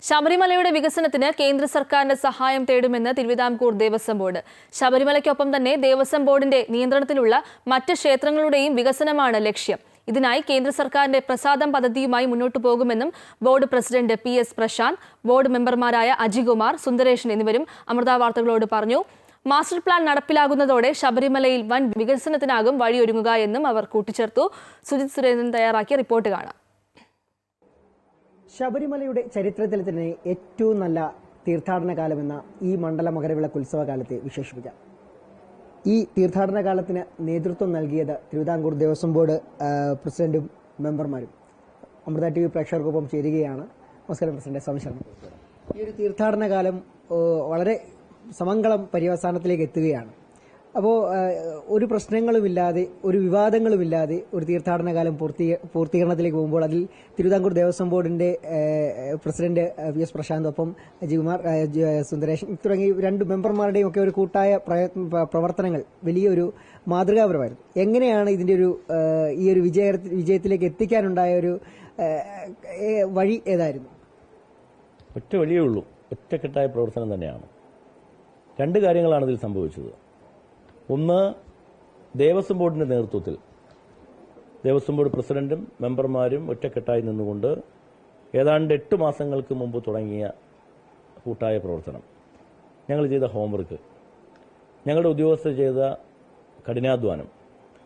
ശബരിമലയുടെ വികസനത്തിന് കേന്ദ്ര സർക്കാരിന്റെ സഹായം തേടുമെന്ന് തിരുവിതാംകൂർ ദേവസ്വം ബോർഡ്. ശബരിമലയ്ക്കൊപ്പം തന്നെ ദേവസ്വം ബോർഡിന്റെ നിയന്ത്രണത്തിലുള്ള മറ്റ് ക്ഷേത്രങ്ങളുടെയും വികസനമാണ് ലക്ഷ്യം. ഇതിനായി കേന്ദ്ര സർക്കാരിന്റെ പ്രസാദം പദ്ധതിയുമായി മുന്നോട്ടു പോകുമെന്നും board president PS Prasanth, board മെമ്പർമാരായ അജികുമാർ, സുന്ദരേഷൻ എന്നിവരും അമൃത വാർത്തകളോട് പറഞ്ഞു. മാസ്റ്റർ പ്ലാൻ നടപ്പിലാകുന്നതോടെ ശബരിമലയിൽ വൻ വികസനത്തിനാകും വഴിയൊരുങ്ങുക എന്നും അവർ കൂട്ടിച്ചേർത്തു. സുജിത് സുരേന്ദ്രൻ തയ്യാറാക്കിയ റിപ്പോർട്ട് കാണാം. ശബരിമലയുടെ ചരിത്രത്തിൽ തന്നെ ഏറ്റവും നല്ല തീർത്ഥാടന കാലമെന്ന ഈ മണ്ഡല മകരവിളക്ക് ഉത്സവകാലത്തെ വിശേഷിപ്പിക്കാം. ഈ തീർത്ഥാടന കാലത്തിന് നേതൃത്വം നൽകിയത് തിരുവിതാംകൂർ ദേവസ്വം ബോർഡ് പ്രസിഡന്റും മെമ്പർമാരും. അമൃത TV പ്രേക്ഷകർക്കൊപ്പം ചേരുകയാണ്. നമസ്കാരം പ്രസിഡന്റ്, സംശയം. ഈ ഒരു തീർത്ഥാടന കാലം വളരെ സമംഗളം പര്യവസാനത്തിലേക്ക് എത്തുകയാണ്. അപ്പോൾ ഒരു പ്രശ്നങ്ങളുമില്ലാതെ, ഒരു വിവാദങ്ങളുമില്ലാതെ ഒരു തീർത്ഥാടന കാലം പൂർത്തീകരണത്തിലേക്ക് പോകുമ്പോൾ അതിൽ തിരുവിതാംകൂർ ദേവസ്വം ബോർഡിന്റെ പ്രസിഡന്റ് PS പ്രശാന്ത്, ഒപ്പം അജികുമാർ, സുന്ദരേഷൻ തുടങ്ങി രണ്ട് മെമ്പർമാരുടെയും ഒക്കെ ഒരു കൂട്ടായ പ്രവർത്തനങ്ങൾ വലിയൊരു മാതൃകാപരമായിരുന്നു. എങ്ങനെയാണ് ഇതിന്റെ ഈ ഒരു വിജയത്തിലേക്ക് എത്തിക്കാനുണ്ടായ ഒരു വഴി ഏതായിരുന്നു? ഒറ്റ വഴിയേ ഉള്ളൂ, ഒറ്റക്കെട്ടായ പ്രവർത്തനം തന്നെയാണ്. രണ്ട് കാര്യങ്ങളാണ് ഇതിൽ സംഭവിച്ചത്. ഒന്ന്, ദേവസ്വം ബോർഡിന്റെ നേതൃത്വത്തിൽ ദേവസ്വം ബോർഡ് പ്രസിഡന്റും മെമ്പർമാരും ഒറ്റക്കെട്ടായി നിന്നുകൊണ്ട് ഏതാണ്ട് 8 മാസങ്ങൾക്ക് മുമ്പ് തുടങ്ങിയ കൂട്ടായ പ്രവർത്തനം, ഞങ്ങൾ ചെയ്ത ഹോംവർക്ക്, ഞങ്ങളുടെ ഉദ്യോഗസ്ഥർ ചെയ്ത കഠിനാധ്വാനം,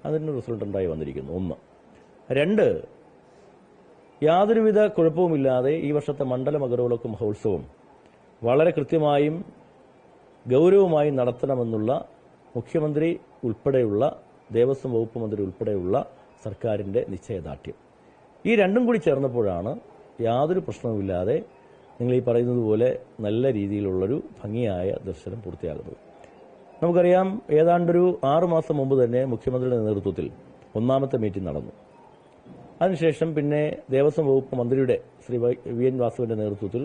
അതിന് റിസൾട്ട് ഉണ്ടായി വന്നിരിക്കുന്നു. ഒന്ന്. രണ്ട്, യാതൊരുവിധ കുഴപ്പവുമില്ലാതെ ഈ വർഷത്തെ മണ്ഡല മകരവിളക്ക് മഹോത്സവം വളരെ കൃത്യമായും ഗൗരവമായി നടത്തണമെന്നുള്ള മുഖ്യമന്ത്രി ഉൾപ്പെടെയുള്ള, ദേവസ്വം വകുപ്പ് മന്ത്രി ഉൾപ്പെടെയുള്ള സർക്കാരിന്റെ നിശ്ചയദാർഢ്യം. ഈ രണ്ടും കൂടി ചേർന്നപ്പോഴാണ് യാതൊരു പ്രശ്നവുമില്ലാതെ നിങ്ങൾ ഈ പറയുന്നത് പോലെ നല്ല രീതിയിലുള്ളൊരു ഭംഗിയായ ദർശനം പൂർത്തിയാകുന്നത്. നമുക്കറിയാം, ഏതാണ്ടൊരു 6 മാസം മുമ്പ് തന്നെ മുഖ്യമന്ത്രിയുടെ നേതൃത്വത്തിൽ ഒന്നാമത്തെ മീറ്റിംഗ് നടന്നു. അതിനുശേഷം പിന്നെ ദേവസ്വം വകുപ്പ് മന്ത്രിയുടെ ശ്രീ VN വാസുവിന്റെ നേതൃത്വത്തിൽ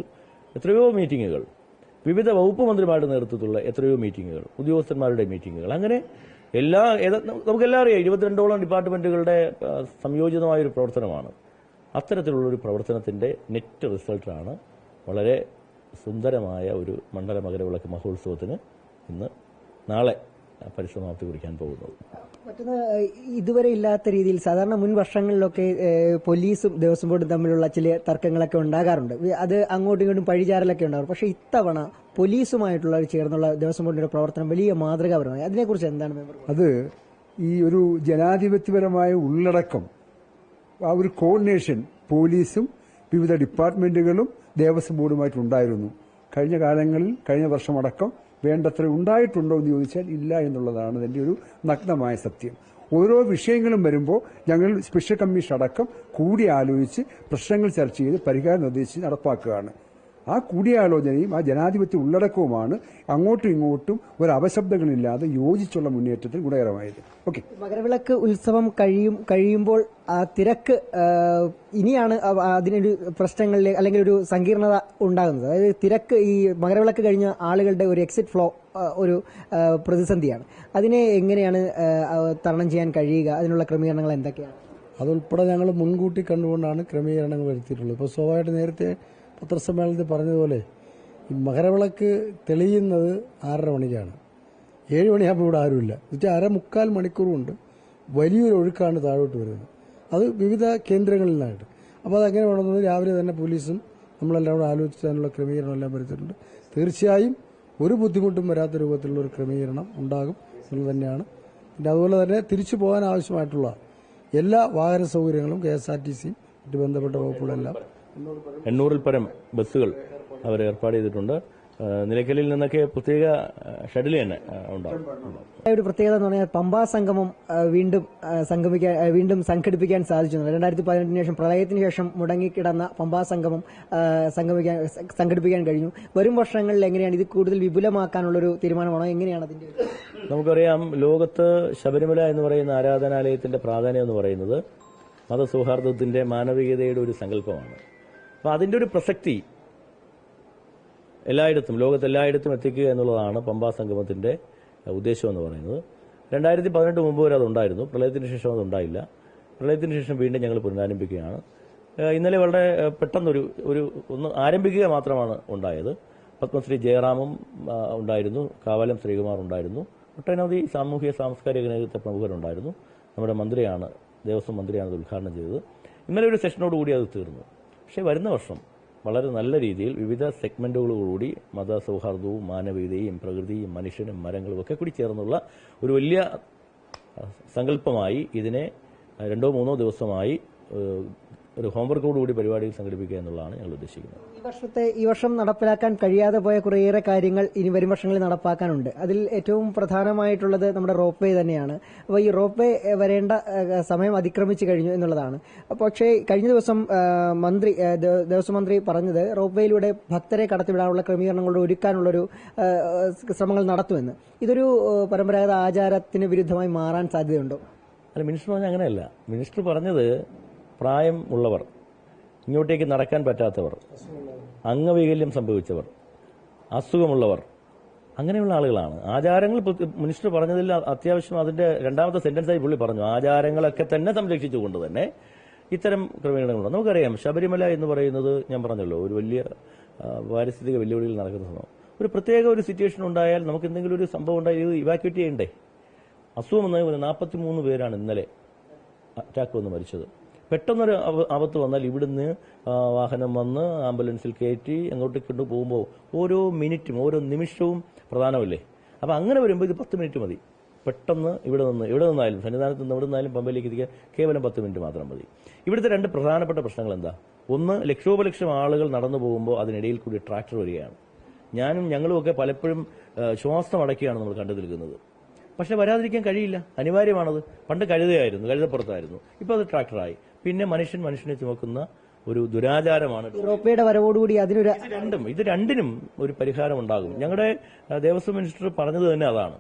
എത്രയോ മീറ്റിംഗുകൾ, വിവിധ വകുപ്പ് മന്ത്രിമാരുടെ നേതൃത്വത്തിലുള്ള എത്രയോ മീറ്റിംഗുകൾ, ഉദ്യോഗസ്ഥന്മാരുടെ മീറ്റിംഗുകൾ, അങ്ങനെ നമുക്കെല്ലാം അറിയാം 22ഓളം ഡിപ്പാർട്ട്മെന്റുകളുടെ സംയോജിതമായൊരു പ്രവർത്തനമാണ്. അത്തരത്തിലുള്ളൊരു പ്രവർത്തനത്തിന്റെ നെറ്റ് റിസൾട്ടാണ് വളരെ സുന്ദരമായ ഒരു മണ്ഡല മകരവിളക്ക് മഹോത്സവത്തിന് നാളെ പരിസമാപ്തി കുറിക്കാൻ പോകുന്നത്. മറ്റൊന്ന്, ഇതുവരെ ഇല്ലാത്ത രീതിയിൽ സാധാരണ മുൻ വർഷങ്ങളിലൊക്കെ പോലീസും ദേവസ്വം ബോർഡും തമ്മിലുള്ള ചില തർക്കങ്ങളൊക്കെ ഉണ്ടാകാറുണ്ട്. അത് അങ്ങോട്ടും ഇങ്ങോട്ടും പഴിചാരലൊക്കെ ഉണ്ടാകും. പക്ഷേ ഇത്തവണ പോലീസുമായിട്ടുള്ള ചേർന്നുള്ള ദേവസ്വം ബോർഡിന്റെ പ്രവർത്തനം വലിയ മാതൃകാപരമായി. അതിനെക്കുറിച്ച് എന്താണ് മെമ്പർ? അത് ഈ ഒരു ജനാധിപത്യപരമായ ഉള്ളടക്കം, ആ ഒരു കോർഡിനേഷൻ പോലീസും വിവിധ ഡിപ്പാർട്ട്മെന്റുകളും ദേവസ്വം ബോർഡുമായിട്ടുണ്ടായിരുന്നു. കഴിഞ്ഞ കാലങ്ങളിൽ, കഴിഞ്ഞ വർഷമടക്കം വേണ്ടത്ര ഉണ്ടായിട്ടുണ്ടോ എന്ന് ചോദിച്ചാൽ ഇല്ല എന്നുള്ളതാണ് അതിന്റെ ഒരു നഗ്നമായ സത്യം. ഓരോ വിഷയങ്ങളും വരുമ്പോൾ ഞങ്ങൾ സ്പെഷ്യൽ കമ്മീഷൻ അടക്കം കൂടി ആലോചിച്ച് പ്രശ്നങ്ങൾ ചർച്ച ചെയ്ത് പരിഹാരം നിർദ്ദേശിച്ച് നടപ്പാക്കുകയാണ്. ആ കൂടിയാലോചനയും ആ ജനാധിപത്യ ഉള്ളടക്കവുമാണ് അങ്ങോട്ടും ഇങ്ങോട്ടും ഒരു അപശബ്ദങ്ങളില്ലാതെ യോജിച്ചുള്ള മുന്നേറ്റത്തിൽ ഗുണകരമായത്. ഓക്കെ, മകരവിളക്ക് ഉത്സവം കഴിയുമ്പോൾ ആ തിരക്ക് ഇനിയാണ് അതിനൊരു പ്രശ്നങ്ങളിലെ അല്ലെങ്കിൽ ഒരു സങ്കീർണത ഉണ്ടാകുന്നത്. അതായത് തിരക്ക്, ഈ മകരവിളക്ക് കഴിഞ്ഞ ആളുകളുടെ ഒരു എക്സിറ്റ് ഫ്ലോ ഒരു പ്രതിസന്ധിയാണ്. അതിനെ എങ്ങനെയാണ് തരണം ചെയ്യാൻ കഴിയുക? അതിനുള്ള ക്രമീകരണങ്ങൾ എന്തൊക്കെയാണ്? അതുൾപ്പെടെ ഞങ്ങൾ മുൻകൂട്ടി കണ്ടുകൊണ്ടാണ് ക്രമീകരണങ്ങൾ വരുത്തിയിട്ടുള്ളത്. ഇപ്പോൾ സ്വാഭാവികമായിട്ട് നേരത്തെ പത്രസമ്മേളനത്തിൽ പറഞ്ഞതുപോലെ ഈ മകരവിളക്ക് തെളിയുന്നത് 6:30 മണിക്കാണ്. 7 മണിയാകുമ്പോൾ ഇവിടെ ആരുമില്ല. എന്നുവെച്ചാൽ 3/4 മണിക്കൂർ കൊണ്ട് വലിയൊരു ഒഴുക്കാണ് താഴോട്ട് വരുന്നത്. അത് വിവിധ കേന്ദ്രങ്ങളിൽ നിന്നായിട്ട്. അപ്പോൾ അതെങ്ങനെ വേണമെന്നത് രാവിലെ തന്നെ പോലീസും നമ്മളെല്ലാം കൂടെ ആലോചിച്ചതിനുള്ള ക്രമീകരണം എല്ലാം വരുത്തിയിട്ടുണ്ട്. തീർച്ചയായും ഒരു ബുദ്ധിമുട്ടും വരാത്ത രൂപത്തിലുള്ള ഒരു ക്രമീകരണം ഉണ്ടാകും എന്നുള്ളത് തന്നെയാണ്. പിന്നെ അതുപോലെ തന്നെ തിരിച്ചു പോകാൻ ആവശ്യമായിട്ടുള്ള എല്ലാ വാഹന സൗകര്യങ്ങളും KSRTC മറ്റ് ബന്ധപ്പെട്ട വകുപ്പുകളെല്ലാം 800-ൽ പരം ബസ്സുകൾ അവർ ഏർപ്പാട് ചെയ്തിട്ടുണ്ട്. നിലയ്ക്കലിൽ നിന്നൊക്കെ പ്രത്യേക ഷട്ടിൽ തന്നെ ഉണ്ടാകും. ഒരു പ്രത്യേകത എന്ന് പറഞ്ഞാൽ പമ്പാ സംഗമം വീണ്ടും സംഘടിപ്പിക്കാൻ സാധിച്ചു. 2018 ശേഷം, പ്രളയത്തിന് ശേഷം മുടങ്ങിക്കിടന്ന പമ്പാ സംഗമം സംഘടിപ്പിക്കാൻ കഴിഞ്ഞു. വരും വർഷങ്ങളിൽ എങ്ങനെയാണ് ഇത് കൂടുതൽ വിപുലമാക്കാനുള്ളൊരു തീരുമാനമാണോ? എങ്ങനെയാണ് അതിന്റെ? നമുക്കറിയാം, ലോകത്ത് ശബരിമല എന്ന് പറയുന്ന ആരാധനാലയത്തിന്റെ പ്രാധാന്യം എന്ന് പറയുന്നത് മതസൗഹാർദ്ദത്തിന്റെ, മാനവികതയുടെ ഒരു സങ്കല്പമാണ്. അപ്പോൾ അതിന്റെ ഒരു പ്രസക്തി എല്ലായിടത്തും, ലോകത്തെല്ലായിടത്തും എത്തിക്കുക എന്നുള്ളതാണ് പമ്പാ സംഗമത്തിന്റെ ഉദ്ദേശം എന്ന് പറയുന്നത്. 2018 മുമ്പ് വരെ അതുണ്ടായിരുന്നു. പ്രളയത്തിന് ശേഷം അതുണ്ടായില്ല. പ്രളയത്തിന് ശേഷം വീണ്ടും ഞങ്ങൾ പുനരാരംഭിക്കുകയാണ്. ഇന്നലെ വളരെ പെട്ടെന്നൊരു ഒന്ന് ആരംഭിക്കുക മാത്രമാണ് ഉണ്ടായത്. പത്മശ്രീ ജയറാമും ഉണ്ടായിരുന്നു, കാവാലം ശ്രീകുമാർ ഉണ്ടായിരുന്നു, ഒട്ടനവധി സാമൂഹ്യ സാംസ്കാരിക രംഗത്തെ പ്രമുഖരുണ്ടായിരുന്നു. നമ്മുടെ മന്ത്രിയാണ്, ദേവസ്വം മന്ത്രിയാണ് ഇത് ഉദ്ഘാടനം ചെയ്തത്. ഇന്നലെ ഒരു സെഷനോടുകൂടി അത് തീർന്നു. പക്ഷേ വരുന്ന വർഷം വളരെ നല്ല രീതിയിൽ വിവിധ സെഗ്മെന്റുകളോടുകൂടി മതസൗഹാർദ്ദവും മാനവികതയും പ്രകൃതിയും മനുഷ്യനും മരങ്ങളും ഒക്കെ കൂടി ചേർന്നുള്ള ഒരു വലിയ സങ്കല്പമായി ഇതിനെ 2-3 ദിവസമായി ഒരു ഹോംവർക്കോടുകൂടി പരിപാടികൾ സംഘടിപ്പിക്കുക എന്നുള്ളതാണ് ഞങ്ങൾ ഉദ്ദേശിക്കുന്നത്. ഈ വർഷം നടപ്പിലാക്കാൻ കഴിയാതെ പോയ കുറേയേറെ കാര്യങ്ങൾ ഇനി വരും വർഷങ്ങളിൽ നടപ്പാക്കാനുണ്ട്. അതിൽ ഏറ്റവും പ്രധാനമായിട്ടുള്ളത് നമ്മുടെ റോപ്പ് വേ തന്നെയാണ്. അപ്പോൾ ഈ റോപ്പ് വേ വരേണ്ട സമയം അതിക്രമിച്ചു കഴിഞ്ഞു എന്നുള്ളതാണ്. പക്ഷേ കഴിഞ്ഞ ദിവസം ദേവസ്വം മന്ത്രി പറഞ്ഞത് റോപ്പ് വേയിലൂടെ ഭക്തരെ കടത്തിവിടാനുള്ള ക്രമീകരണങ്ങളുടെ ഒരുക്കാനുള്ളൊരു ശ്രമങ്ങൾ നടത്തുമെന്ന്. ഇതൊരു പരമ്പരാഗത ആചാരത്തിന് വിരുദ്ധമായി മാറാൻ സാധ്യതയുണ്ടോ? അല്ല, മിനിസ്റ്റർ പറഞ്ഞ അങ്ങനെയല്ല. മിനിസ്റ്റർ പറഞ്ഞത് പ്രായം ഉള്ളവർ, ഇങ്ങോട്ടേക്ക് നടക്കാൻ പറ്റാത്തവർ, അംഗവൈകല്യം സംഭവിച്ചവർ, അസുഖമുള്ളവർ, അങ്ങനെയുള്ള ആളുകളാണ്. ആചാരങ്ങൾ മിനിസ്റ്റർ പറഞ്ഞതിൽ അത്യാവശ്യം അതിന്റെ രണ്ടാമത്തെ സെന്റൻസായി പുള്ളി പറഞ്ഞു, ആചാരങ്ങളൊക്കെ തന്നെ സംരക്ഷിച്ചുകൊണ്ട് തന്നെ ഇത്തരം ക്രമീകരണങ്ങളുണ്ട്. നമുക്കറിയാം, ശബരിമല എന്ന് പറയുന്നത് ഞാൻ പറഞ്ഞല്ലോ ഒരു വലിയ പാരിസ്ഥിതിക വെല്ലുവിളിയിൽ നടക്കുന്ന സംഭവം. ഒരു പ്രത്യേക ഒരു സിറ്റുവേഷൻ ഉണ്ടായാൽ നമുക്ക് എന്തെങ്കിലും ഒരു സംഭവം ഉണ്ടായി ഇത് ഇവാക്യുവേറ്റ് ചെയ്യണ്ടേ? അസുഖം വന്നതുപോലെ 43 പേരാണ് ഇന്നലെ അറ്റാക്ക് വന്ന് മരിച്ചത്. പെട്ടെന്നൊരു ആപത്ത് വന്നാൽ ഇവിടുന്ന് വാഹനം വന്ന് ആംബുലൻസിൽ കയറ്റി അങ്ങോട്ട് കൊണ്ടുപോകുമ്പോൾ ഓരോ മിനിറ്റും ഓരോ നിമിഷവും പ്രധാനമല്ലേ? അപ്പം അങ്ങനെ വരുമ്പോൾ ഇത് 10 മിനിറ്റ് മതി. പെട്ടെന്ന് ഇവിടെ നിന്നായാലും സന്നിധാനത്ത് നിന്ന് ഇവിടെ നിന്നായാലും പമ്പയിലേക്ക് എത്തിക്കാൻ കേവലം 10 മിനിറ്റ് മാത്രം മതി. ഇവിടുത്തെ 2 പ്രധാനപ്പെട്ട പ്രശ്നങ്ങൾ എന്താ? ഒന്ന്, ലക്ഷോപലക്ഷം ആളുകൾ നടന്നു പോകുമ്പോൾ അതിനിടയിൽ കൂടി ട്രാക്ടർ വരികയാണ്. ഞങ്ങളും ഒക്കെ പലപ്പോഴും ശ്വാസം അടക്കിയാണ് നമ്മൾ കണ്ടു നിൽക്കുന്നത്. പക്ഷെ വരാതിരിക്കാൻ കഴിയില്ല, അനിവാര്യമാണത്. പണ്ട് കഴുതപ്പുറത്തായിരുന്നു, ഇപ്പോൾ അത് ട്രാക്ടറായി. പിന്നെ മനുഷ്യനെ ചുമക്കുന്ന ഒരു ദുരാചാരമാണ്. റോപ്പയുടെ വരവോടുകൂടി ഇത് രണ്ടിനും ഒരു പരിഹാരം ഉണ്ടാകും. ഞങ്ങളുടെ ദേവസ്വം മിനിസ്റ്റർ പറഞ്ഞത് തന്നെ അതാണ്.